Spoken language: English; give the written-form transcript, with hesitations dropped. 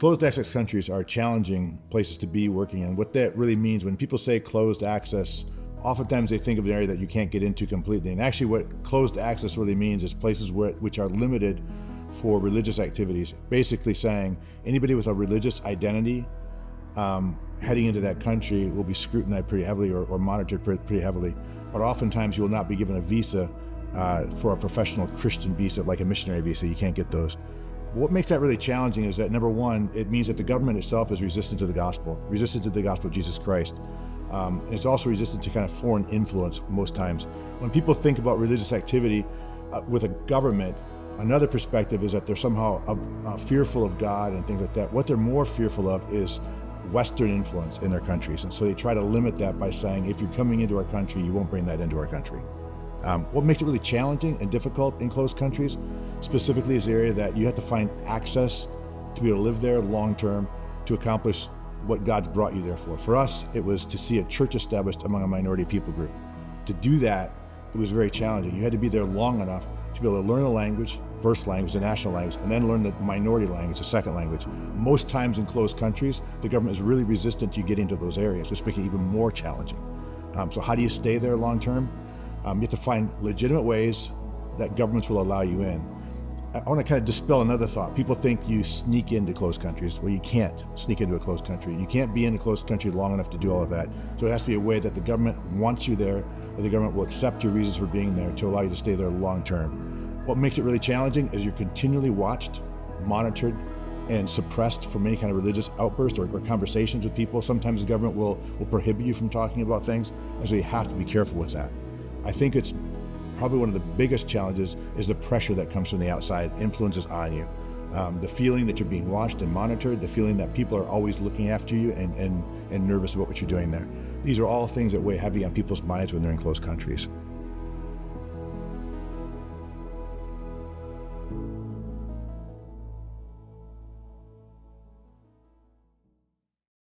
Closed access countries are challenging places to be working in. What that really means, when people say closed access, oftentimes they think of an area that you can't get into completely. And actually what closed access really means is places which are limited for religious activities. Basically saying anybody with a religious identity heading into that country will be scrutinized pretty heavily or monitored pretty heavily. But oftentimes you will not be given a visa for a professional Christian visa, like a missionary visa. You can't get those. What makes that really challenging is that, number one, it means that the government itself is resistant to the gospel of Jesus Christ. And it's also resistant to kind of foreign influence most times. When people think about religious activity with a government, another perspective is that they're somehow fearful of God and things like that. What they're more fearful of is Western influence in their countries. And so they try to limit that by saying, if you're coming into our country, you won't bring that into our country. What makes it really challenging and difficult in closed countries, specifically, is the area that you have to find access to be able to live there long term to accomplish what God's brought you there for. For us, it was to see a church established among a minority people group. To do that, it was very challenging. You had to be there long enough to be able to learn the language, first language, the national language, and then learn the minority language, the second language. Most times in closed countries, the government is really resistant to you getting into those areas, which make it even more challenging. So how do you stay there long term? You have to find legitimate ways that governments will allow you in. I want to kind of dispel another thought. People think you sneak into closed countries. Well, you can't sneak into a closed country. You can't be in a closed country long enough to do all of that. So it has to be a way that the government wants you there, that the government will accept your reasons for being there to allow you to stay there long term. What makes it really challenging is you're continually watched, monitored, and suppressed from any kind of religious outburst or conversations with people. Sometimes the government will prohibit you from talking about things, and so you have to be careful with that. I think it's probably one of the biggest challenges is the pressure that comes from the outside, influences on you. The feeling that you're being watched and monitored, the feeling that people are always looking after you and nervous about what you're doing there. These are all things that weigh heavy on people's minds when they're in closed countries.